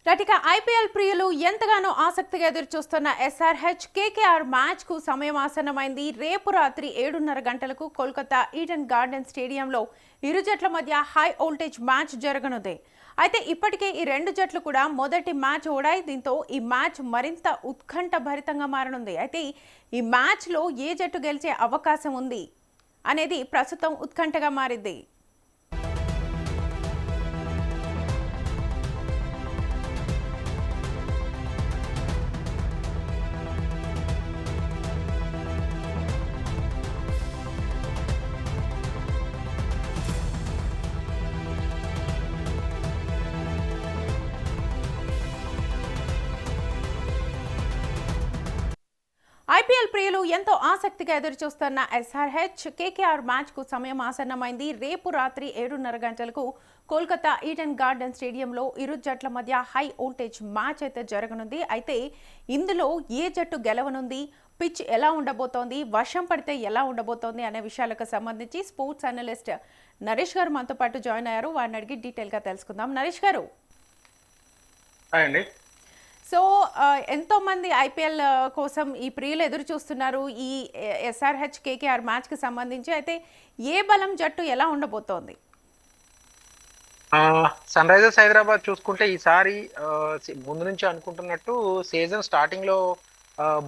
ఇక ఐపీఎల్ ప్రియులు ఎంతగానో ఆసక్తిగా ఎదురుచూస్తున్న ఎస్ఆర్హెచ్ కేకేఆర్ మ్యాచ్ కు సమయం ఆసన్నమైంది. రేపు రాత్రి 7:30 గంటలకు కోల్కతా ఈడెన్ గార్డెన్ స్టేడియంలో ఇరు జట్ల మధ్య హై వోల్టేజ్ మ్యాచ్ జరగనుంది. అయితే ఇప్పటికే ఈ రెండు జట్లు కూడా మొదటి మ్యాచ్ ఓడాయి. దీంతో ఈ మ్యాచ్ మరింత ఉత్కంఠ భరితంగా మారనుంది. అయితే ఈ మ్యాచ్ లో ఏ జట్టు గెలిచే అవకాశం ఉంది అనేది ప్రస్తుతం ఉత్కంఠగా మారింది. ఐపీఎల్ ప్రియులు ఎంతో ఆసక్తిగా ఎదురుచూస్తున్న ఎస్ఆర్హెచ్ కేకేఆర్ మ్యాచ్ కు సమయం ఆసన్నమైంది. రేపు రాత్రి 7:30 గంటలకు కోల్కతా ఈడెన్ గార్డెన్ స్టేడియంలో ఇరు జట్ల మధ్య హై వోల్టేజ్ మ్యాచ్ అయితే జరగనుంది. అయితే ఇందులో ఏ జట్టు గెలవనుంది, పిచ్ ఎలా ఉండబోతోంది, వర్షం పడితే ఎలా ఉండబోతోంది అనే విషయాలకు సంబంధించి స్పోర్ట్స్ అనలిస్ట్ నరేష్ గారు మనతో పాటు జాయిన్ అయ్యారు. వారిని అడిగి డీటెయిల్ గా తెలుసుకుందాం. నరేష్ గారు, సో ఎంతో మంది ఐపీఎల్ కోసం ఈ ప్రియులు ఎదురు చూస్తున్నారు ఈ ఎస్ఆర్హెచ్ కేకేఆర్ మ్యాచ్ కి సంబంధించి. అయితే ఏ బలం జట్టు ఎలా ఉండబోతోంది? సన్ రైజర్స్ హైదరాబాద్ చూసుకుంటే ఈసారి ముందు నుంచి అనుకుంటున్నట్టు సీజన్ స్టార్టింగ్ లో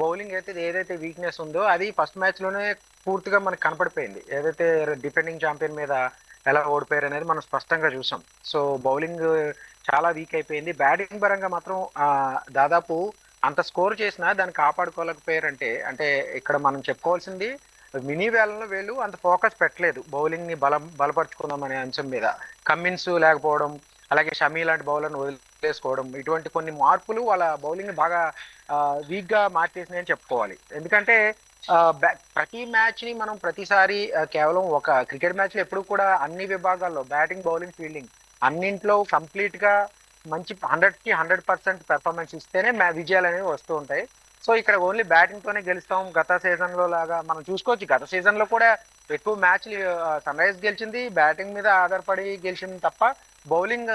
బౌలింగ్ అయితే ఏదైతే వీక్నెస్ ఉందో అది ఫస్ట్ మ్యాచ్ లోనే పూర్తిగా మనకు కనపడిపోయింది. ఏదైతే డిఫెండింగ్ ఛాంపియన్ మీద ఎలా ఓడిపోయారు అనేది మనం స్పష్టంగా చూసాం. సో బౌలింగ్ చాలా వీక్ అయిపోయింది. బ్యాటింగ్ పరంగా మాత్రం దాదాపు అంత స్కోర్ చేసినా దాన్ని కాపాడుకోలేకపోయారంటే అంటే ఇక్కడ మనం చెప్పుకోవాల్సింది మినీ వేలంలో వీళ్ళు అంత ఫోకస్ పెట్టలేదు బౌలింగ్ ని బలపరుచుకుందాం అనే అంశం మీద. కమ్మిన్స్ లేకపోవడం, అలాగే షమీ లాంటి బౌలర్ని వదిలేసుకోవడం, ఇటువంటి కొన్ని మార్పులు వాళ్ళ బౌలింగ్ ని బాగా వీక్ గా మార్చేసినాయని చెప్పుకోవాలి. ఎందుకంటే ప్రతి మ్యాచ్ ని మనం ప్రతిసారి కేవలం ఒక క్రికెట్ మ్యాచ్ లో ఎప్పుడు కూడా అన్ని విభాగాల్లో బ్యాటింగ్, బౌలింగ్, ఫీల్డింగ్ అన్నింట్లో కంప్లీట్ గా మంచి 100కి 100% పెర్ఫార్మెన్స్ ఇస్తేనే విజయాలు అనేవి వస్తూ ఉంటాయి. సో ఇక్కడ ఓన్లీ బ్యాటింగ్ తోనే గెలుస్తాం. గత సీజన్ లో లాగా మనం చూసుకోవచ్చు. గత సీజన్ లో కూడా ఎక్కువ మ్యాచ్లు సన్ రైజ్ గెలిచింది బ్యాటింగ్ మీద ఆధారపడి గెలిచింది తప్ప బౌలింగ్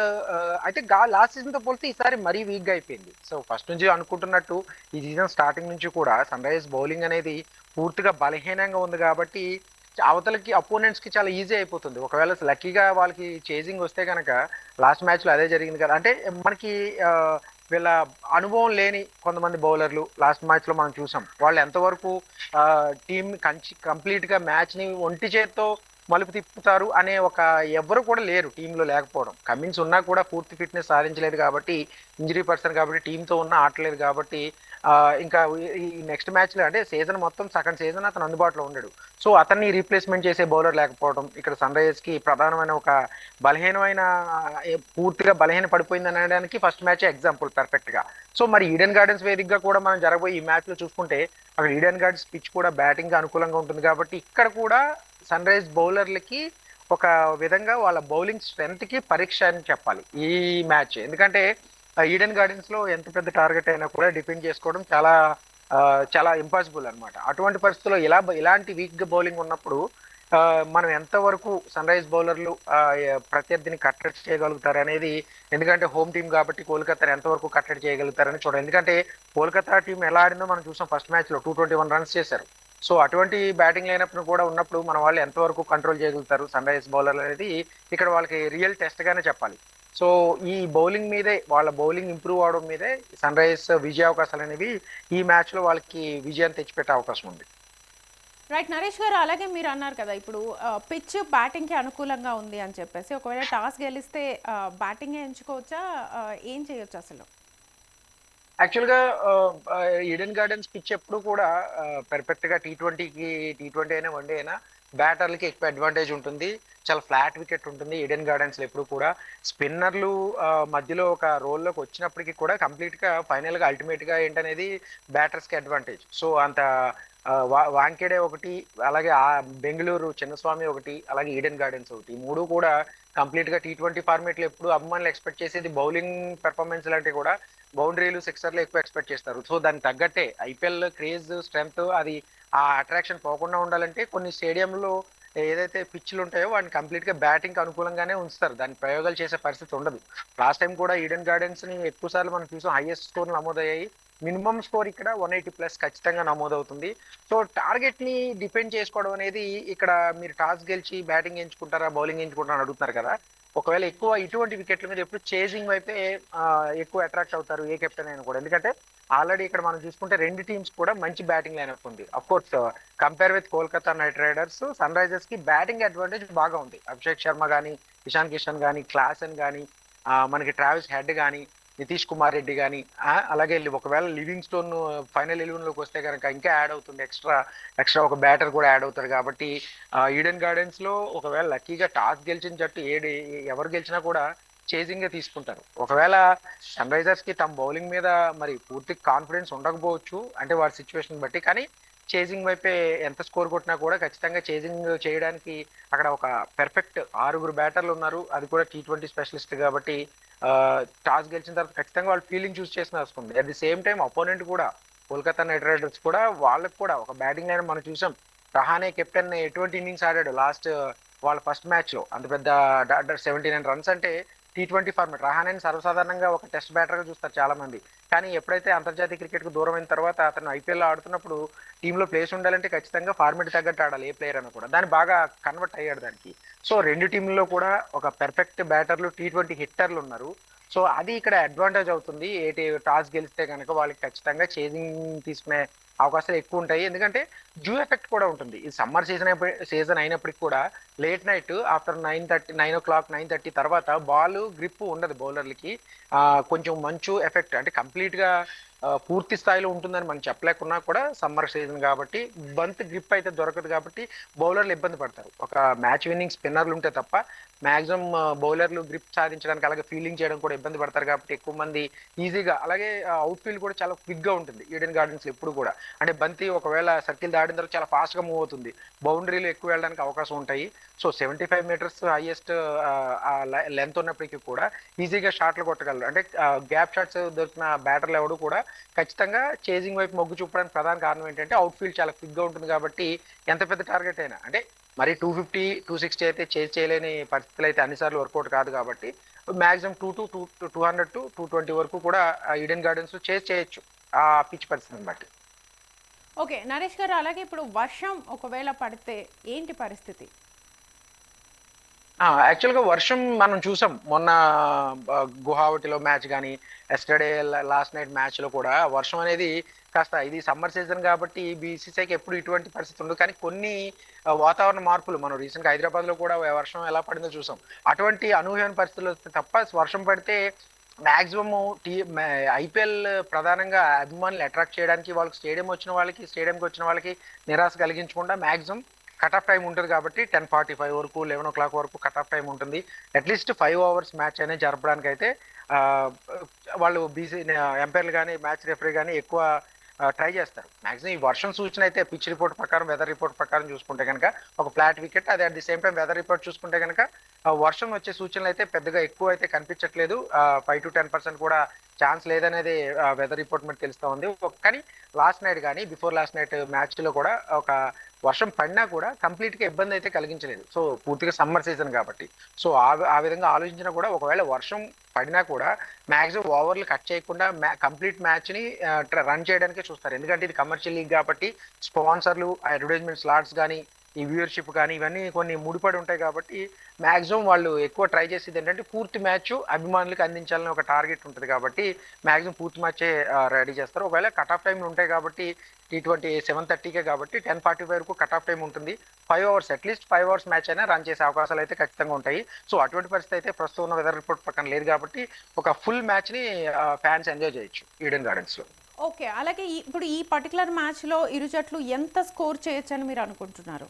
అయితే లాస్ట్ సీజన్ తో పోలిస్తే ఈసారి మరీ వీక్ గా అయిపోయింది. సో ఫస్ట్ నుంచి అనుకుంటున్నట్టు ఈ సీజన్ స్టార్టింగ్ నుంచి కూడా సన్ రైజ్ బౌలింగ్ అనేది పూర్తిగా బలహీనంగా ఉంది కాబట్టి అవతలకి అపోనెంట్స్ కి చాలా ఈజీ అయిపోతుంది. ఒకవేళ లక్కీగా వాళ్ళకి చేజింగ్ వస్తే కనుక లాస్ట్ మ్యాచ్ లో అదే జరిగింది కదా. అంటే మనకి వీళ్ళ అనుభవం లేని కొంతమంది బౌలర్లు లాస్ట్ మ్యాచ్ లో మనం చూసాం. వాళ్ళు ఎంతవరకు టీమ్ కంప్లీట్ గా మ్యాచ్ ని ఒంటి చేత్తో మలుపు తిప్పుతారు అనే ఒక ఎవరు కూడా లేరు టీంలో లేకపోవడం. కమిన్స్ ఉన్నా కూడా పూర్తి ఫిట్నెస్ సాధించలేదు కాబట్టి, ఇంజరీ పర్సన్ కాబట్టి, టీంతో ఉన్నా ఆటలేదు కాబట్టి ఇంకా ఈ నెక్స్ట్ మ్యాచ్ లో అంటే సీజన్ మొత్తం సగం సీజన్ అతను అందుబాటులో ఉండడు. సో అతన్ని రీప్లేస్మెంట్ చేసే బౌలర్ లేకపోవడం ఇక్కడ సన్ రైజర్స్ కి ప్రధానమైన ఒక బలహీనమైన పూర్తిగా బలహీన పడిపోయింది అనడానికి ఫస్ట్ మ్యాచ్ ఎగ్జాంపుల్ పర్ఫెక్ట్ గా. సో మరి ఈడెన్ గార్డెన్స్ వేదికగా కూడా మనం జరగబోయే ఈ మ్యాచ్ లో చూసుకుంటే అక్కడ ఈడెన్ గార్డెన్స్ పిచ్ కూడా బ్యాటింగ్ అనుకూలంగా ఉంటుంది కాబట్టి ఇక్కడ కూడా సన్ రైజ్ బౌలర్లకి ఒక విధంగా వాళ్ళ బౌలింగ్ స్ట్రెంత్ కి పరీక్ష అని చెప్పాలి ఈ మ్యాచ్. ఎందుకంటే ఈడెన్ గార్డెన్స్ లో ఎంత పెద్ద టార్గెట్ అయినా కూడా డిఫెండ్ చేసుకోవడం చాలా చాలా ఇంపాసిబుల్ అనమాట. అటువంటి పరిస్థితుల్లో ఇలాంటి వీక్ బౌలింగ్ ఉన్నప్పుడు మనం ఎంతవరకు సన్ రైజ్ బౌలర్లు ప్రత్యర్థిని కట్టడి చేయగలుగుతారు అనేది, ఎందుకంటే హోమ్ టీం కాబట్టి కోల్కతా ఎంతవరకు కట్టడి చేయగలుగుతారని చూడాలి. ఎందుకంటే కోల్కతా టీం ఎలా ఆడిందో మనం చూసాం. ఫస్ట్ మ్యాచ్ లో 221 రన్స్ చేశారు. సో అటువంటి బ్యాటింగ్ లైనప్ కూడా ఉన్నప్పుడు మన వాళ్ళు ఎంతవరకు కంట్రోల్ చేయగలుగుతారు సన్ రైజ్ బౌలర్లు అనేది ఇక్కడ వాళ్ళకి రియల్ టెస్ట్ గానే చెప్పాలి. సో ఈ బౌలింగ్ మీదే, వాళ్ళ బౌలింగ్ ఇంప్రూవ్ అవడం మీదే సన్ రైజర్స్ విజయ అవకాశాలు అనేవి ఈ మ్యాచ్ లో వాళ్ళకి విజయాన్ని తెచ్చిపెట్టే అవకాశం ఉంది. రైట్ నరేష్ గారు, అలాగే మీరు అన్నారు కదా ఇప్పుడు పిచ్ బ్యాటింగ్ కి అనుకూలంగా ఉంది అని చెప్పేసి, ఒకవేళ టాస్ గెలిస్తే బ్యాటింగ్ ఎంచుకోవచ్చా, ఏం చేయొచ్చు అసలు? యాక్చువల్గా ఈడెన్ గార్డెన్స్ పిచ్ ఎప్పుడు కూడా పర్ఫెక్ట్ గా టీ20 అయినా వన్డే అయినా బ్యాటర్లకి ఎక్కువ అడ్వాంటేజ్ ఉంటుంది. చాలా ఫ్లాట్ వికెట్ ఉంటుంది ఈడెన్ గార్డెన్స్ లో ఎప్పుడు కూడా. స్పిన్నర్లు మధ్యలో ఒక రోల్లోకి వచ్చినప్పటికీ కూడా కంప్లీట్ గా ఫైనల్ గా అల్టిమేట్ గా ఏంటనేది బ్యాటర్స్ కి అడ్వాంటేజ్. సో అంత వాంకేడే ఒకటి, అలాగే బెంగళూరు చిన్నస్వామి ఒకటి, అలాగే ఈడెన్ గార్డెన్స్ ఒకటి, ఈ మూడు కూడా కంప్లీట్ గా టీ20 ఫార్మేట్ లో ఎప్పుడు అభిమానులు ఎక్స్పెక్ట్ చేసేది బౌలింగ్ పెర్ఫార్మెన్స్ లాంటివి కూడా బౌండరీలు, సిక్సర్లు ఎక్కువ ఎక్స్పెక్ట్ చేస్తారు. సో దానికి తగ్గట్టే ఐపీఎల్ క్రేజ్, స్ట్రెంత్, అది ఆ అట్రాక్షన్ పోకుండా ఉండాలంటే కొన్ని స్టేడియంలో ఏదైతే పిచ్లు ఉంటాయో వాటిని కంప్లీట్ గా బ్యాటింగ్ అనుకూలంగానే ఉంచుతారు, దాని ప్రయోగాలు చేసే పరిస్థితి ఉండదు. లాస్ట్ టైం కూడా ఈడెన్ గార్డెన్స్ ని ఎక్కువ సార్లు మనం చూసాం, హైయెస్ట్ స్కోర్ నమోదయ్యాయి. మినిమం స్కోర్ ఇక్కడ 180+ ఖచ్చితంగా నమోదవుతుంది. సో టార్గెట్ ని డిపెండ్ చేసుకోవడం అనేది ఇక్కడ, మీరు టాస్ గెలిచి బ్యాటింగ్ ఎంచుకుంటారా బౌలింగ్ ఎంచుకుంటారా అని అడుగుతున్నారు కదా. ఒకవేళ ఎక్కువ ఇటువంటి వికెట్ల మీద ఎప్పుడు చేజింగ్ వైపే ఎక్కువ అట్రాక్ట్ అవుతారు ఏ కెప్టెన్ అయినా కూడా. ఎందుకంటే ఆల్రెడీ ఇక్కడ మనం చూసుకుంటే రెండు టీమ్స్ కూడా మంచి బ్యాటింగ్ లైనప్ ఉంది. Of course compare with Kolkata Knight Riders, Sunrisers కి బ్యాటింగ్ అడ్వాంటేజ్ బాగా ఉంది. అభిషేక్ శర్మ కానీ, ఇషాన్ కిషన్ కానీ, క్లాసన్ కానీ, మనకి ట్రావిస్ హెడ్ కానీ, నితీష్ కుమార్ రెడ్డి కానీ, అలాగే ఒకవేళ లివింగ్ స్టోన్ ఫైనల్ 11 లోకి వస్తే కనుక ఇంకా యాడ్ అవుతుంది, ఎక్స్ట్రా ఒక బ్యాటర్ కూడా యాడ్ అవుతారు. కాబట్టి ఈడెన్ గార్డెన్స్ లో ఒకవేళ లక్కీగా టాస్ గెలిచిన జట్టు ఎవరు గెలిచినా కూడా చేజింగ్ గా తీసుకుంటారు. ఒకవేళ సన్ రైజర్స్ కి తమ బౌలింగ్ మీద మరి పూర్తి కాన్ఫిడెన్స్ ఉండకపోవచ్చు, అంటే వారి సిచ్యువేషన్ బట్టి, కానీ చేజింగ్ వైపే ఎంత స్కోర్ కొట్టినా కూడా ఖచ్చితంగా చేజింగ్ చేయడానికి అక్కడ ఒక పెర్ఫెక్ట్ 6 బ్యాటర్లు ఉన్నారు, అది కూడా T20 స్పెషలిస్ట్ కాబట్టి టాస్ గెలిచిన తర్వాత ఖచ్చితంగా వాళ్ళు ఫీల్డింగ్ చూస్ చేసిన వస్తుంది. At the same time opponent కూడా కోల్కతా నైట్ రైడర్స్ కూడా, వాళ్ళకి కూడా ఒక బ్యాటింగ్ లైన్ మనం చూసాం. రహానే కెప్టెన్ ఎటువంటి ఇన్నింగ్స్ ఆడాడు లాస్ట్ వాళ్ళ ఫస్ట్ మ్యాచ్ లో, అంత పెద్ద 79 రన్స్ అంటే T20 ఫార్మెట్. రహానేని సర్వసాధారణంగా ఒక టెస్ట్ బ్యాటర్ గా చూస్తారు చాలా మంది, కానీ ఎప్పుడైతే అంతర్జాతీయ క్రికెట్ కు దూరం అయిన తర్వాత అతను ఐపీఎల్ లో ఆడుతున్నప్పుడు టీంలో ప్లేస్ ఉండాలంటే ఖచ్చితంగా ఫార్మెట్ తగ్గట్టు ఆడాలి ఏ ప్లేయర్ అని కూడా, దాన్ని బాగా కన్వర్ట్ అయ్యాడు దానికి. సో రెండు టీంల్లో కూడా ఒక పెర్ఫెక్ట్ బ్యాటర్లు, T20 హిట్టర్లు ఉన్నారు. సో అది ఇక్కడ అడ్వాంటేజ్ అవుతుంది. టాస్ గెలిస్తే కనుక వాళ్ళకి ఖచ్చితంగా చేజింగ్ తీసుకునే అవకాశాలు ఎక్కువ ఉంటాయి. ఎందుకంటే డ్యూ ఎఫెక్ట్ కూడా ఉంటుంది. ఈ సమ్మర్ సీజన్ అయినప్పటికీ కూడా లేట్ నైట్ ఆఫ్టర్ 9:30, 9 o'clock, 9:30 తర్వాత బాల్ గ్రిప్ ఉండదు బౌలర్లకి. కొంచెం మంచు ఎఫెక్ట్, అంటే కంప్లీట్ గా పూర్తి స్థాయిలో ఉంటుందని మనం చెప్పలేకున్నా కూడా సమ్మర్ సీజన్ కాబట్టి బంత్ గ్రిప్ అయితే దొరకదు కాబట్టి బౌలర్లు ఇబ్బంది పడతారు. ఒక మ్యాచ్ విన్నింగ్ స్పిన్నర్లు ఉంటే తప్ప మాక్సిమం బౌలర్లు గ్రిప్ సాధించడానికి, అలాగే ఫీల్డింగ్ చేయడం కూడా ఇబ్బంది పడతారు కాబట్టి ఎక్కువ మంది ఈజీగా, అలాగే అవుట్ ఫీల్డ్ కూడా చాలా క్విక్ గా ఉంటుంది ఈడెన్ గార్డెన్స్ ఎప్పుడు కూడా. అంటే బంతి ఒకవేళ సర్కిల్ దాటిన తర్వాత చాలా ఫాస్ట్ గా మూవ్ అవుతుంది, బౌండరీలు ఎక్కువ వెళ్ళడానికి అవకాశం ఉంటాయి. సో 75 మీటర్స్ హైయెస్ట్ లెంత్ ఉన్నప్పటికీ కూడా ఈజీగా షాట్లు కొట్టగలరు. అంటే గ్యాప్ షాట్స్ దొరికిన బ్యాటర్లు ఎవడు కూడా ఖచ్చితంగా చేజింగ్ వైపు మొగ్గు చూపడానికి ప్రధాన కారణం ఏంటంటే అవుట్ ఫీల్డ్ చాలా క్విక్ గా ఉంటుంది కాబట్టి ఎంత పెద్ద టార్గెట్ అయినా, అంటే మరి 250, 260 అయితే చేజ్ చేయలేని పరిస్థితులు అయితే అన్నిసార్లు వర్కౌట్ కాదు కాబట్టి మాక్సిమం 200 to 220 వరకు కూడా ఈడెన్ గార్డెన్స్ చేజ్ చేయొచ్చు ఆ పిచ్ పరిస్థితిని బట్టి. ఓకే నరేష్ గారు, అలాగే ఇప్పుడు వర్షం ఒకవేళ పడితే ఏంటి పరిస్థితి? యాక్చువల్గా వర్షం మనం చూసాం మొన్న గువాహటిలో మ్యాచ్ కానీ, ఎస్టర్డే లాస్ట్ నైట్ మ్యాచ్ లో కూడా వర్షం అనేది కాస్త, ఇది సమ్మర్ సీజన్ కాబట్టి బీసీసీఐకి ఎప్పుడు ఇటువంటి పరిస్థితి ఉండదు, కానీ కొన్ని వాతావరణ మార్పులు మనం రీసెంట్ గా హైదరాబాద్ లో కూడా వర్షం ఎలా పడిందో చూసాం. అటువంటి అనూహ్యమైన పరిస్థితులు వస్తే తప్ప వర్షం పడితే మాక్సిమం ఐపీఎల్ ప్రధానంగా అభిమానులు అట్రాక్ట్ చేయడానికి, వాళ్ళకి స్టేడియంకి వచ్చిన వాళ్ళకి నిరాశ కలిగించకుండా మాక్సిమం కట్ ఆఫ్ టైం ఉంటుంది కాబట్టి 10:45 వరకు, 11 o'clock వరకు కట్ ఆఫ్ టైం ఉంటుంది. అట్లీస్ట్ 5 hours మ్యాచ్ అనేది జరపడానికి అయితే వాళ్ళు ఎంపైర్లు కానీ మ్యాచ్ రెఫరీ కానీ ఎక్కువ ట్రై చేస్తారు. మాక్సిమం ఈ వర్షం సూచన అయితే పిచ్ రిపోర్ట్ ప్రకారం, వెదర్ రిపోర్ట్ ప్రకారం చూసుకుంటే కనుక ఒక ఫ్లాట్ వికెట్, అదే at the same time weather report చూసుకుంటే కనుక వర్షం వచ్చే సూచనలు అయితే పెద్దగా ఎక్కువ అయితే కనిపించట్లేదు. 5 to 10% కూడా ఛాన్స్ లేదనేది వెదర్ రిపోర్ట్ మీద తెలుస్తా ఉంది. కానీ లాస్ట్ నైట్ కానీ బిఫోర్ లాస్ట్ నైట్ మ్యాచ్ లో కూడా ఒక వర్షం పడినా కూడా కంప్లీట్ గా ఇబ్బంది అయితే కలిగించలేదు. సో పూర్తిగా సమ్మర్ సీజన్ కాబట్టి, సో ఆ విధంగా ఆలోచించినా కూడా ఒకవేళ వర్షం పడినా కూడా మాక్సిమం ఓవర్లు కట్ చేయకుండా కంప్లీట్ మ్యాచ్ ని రన్ చేయడానికే చూస్తారు. ఎందుకంటే ఇది కమర్షియల్ లీగ్ కాబట్టి స్పాన్సర్లు, అడ్వర్టైజ్మెంట్ స్లాట్స్ కానీ, ఈ వ్యూయర్షిప్ కానీ ఇవన్నీ కొన్ని ముడిపడి ఉంటాయి కాబట్టి మాక్సిమం వాళ్ళు ఎక్కువ ట్రై చేసేది ఏంటంటే పూర్తి మ్యాచ్ అభిమానులకు అందించాలని ఒక టార్గెట్ ఉంటుంది కాబట్టి మాక్సిమం పూర్తి మ్యాచే రెడీ చేస్తారు. ఒకవేళ కట్ ఆఫ్ టైంలు ఉంటాయి కాబట్టి T20 7:30కే కాబట్టి 10:45 వరకు కట్ ఆఫ్ టైం ఉంటుంది. 5 hours, అట్లీస్ట్ 5 hours మ్యాచ్ అయినా రన్ చేసే అవకాశాలు అయితే ఖచ్చితంగా ఉంటాయి. సో అటువంటి పరిస్థితి అయితే ప్రస్తుతం ఉన్న వెదర్ రిపోర్ట్ ప్రకారం లేదు కాబట్టి ఒక ఫుల్ మ్యాచ్ ని ఫ్యాన్స్ ఎంజాయ్ చేయొచ్చు ఈడెన్ గార్డెన్స్ లో. ఓకే, అలాగే ఇప్పుడు ఈ పర్టికులర్ మ్యాచ్ లో ఇరు జట్లు ఎంత స్కోర్ చేయొచ్చని మీరు అనుకుంటున్నారు?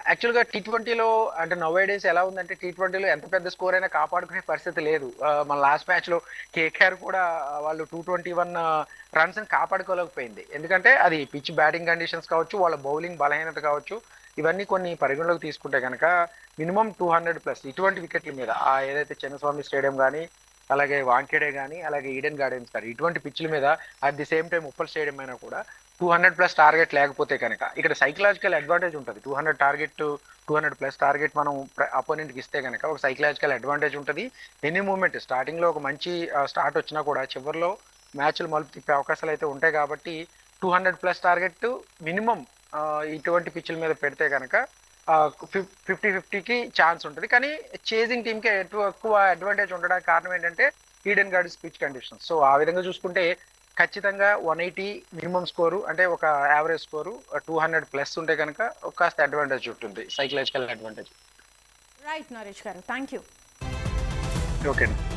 యాక్చువల్గా T20లో అంటే నౌవేడేస్ ఎలా ఉందంటే T20లో ఎంత పెద్ద స్కోర్ అయినా కాపాడుకునే పరిస్థితి లేదు. మన లాస్ట్ మ్యాచ్ లో కేకేఆర్ కూడా వాళ్ళు 221 రన్స్ కాపాడుకోలేకపోయింది. ఎందుకంటే అది పిచ్ బ్యాటింగ్ కండిషన్స్ కావచ్చు, వాళ్ళ బౌలింగ్ బలహీనత కావచ్చు, ఇవన్నీ కొన్ని పరిగణలోకి తీసుకుంటే కనుక మినిమం 200+ ఇటువంటి వికెట్ల మీద ఏదైతే చిన్నస్వామి స్టేడియం కానీ, అలాగే వాంఖేడే కానీ, అలాగే ఈడెన్ గార్డెన్స్ కానీ ఇటువంటి పిచ్ల మీద at the same time Uppal stadium అయినా కూడా 200+ టార్గెట్ లేకపోతే కనుక ఇక్కడ సైకలాజికల్ అడ్వాంటేజ్ ఉంటుంది. 200 టార్గెట్ 200+ టార్గెట్ మనం అపోనెంట్కి ఇస్తే కనుక ఒక సైకలాజికల్ అడ్వాంటేజ్ ఉంటుంది. ఎనీ మూమెంట్ స్టార్టింగ్లో ఒక మంచి స్టార్ట్ వచ్చినా కూడా చివరిలో మ్యాచ్లు మలుపు తిప్పే అవకాశాలు అయితే ఉంటాయి కాబట్టి 200+ టార్గెట్ మినిమం ఇటువంటి పిచ్ల మీద పెడితే కనుక 50-50కి ఛాన్స్ ఉంటుంది. కానీ చేజింగ్ టీమ్కి ఎక్కువ అడ్వాంటేజ్ ఉండడానికి కారణం ఏంటంటే Eden gardens pitch conditions. So ఆ విధంగా చూసుకుంటే ఖచ్చితంగా 180 మినిమం స్కోరు, అంటే ఒక యావరేజ్ స్కోరు 200+ ఉంటే కనుక కాస్త అడ్వాంటేజ్ ఉంటుంది, సైకలాజికల్ అడ్వాంటేజ్. రైట్ నరేష్ గారు, థ్యాంక్ యూ. ఓకే అండి.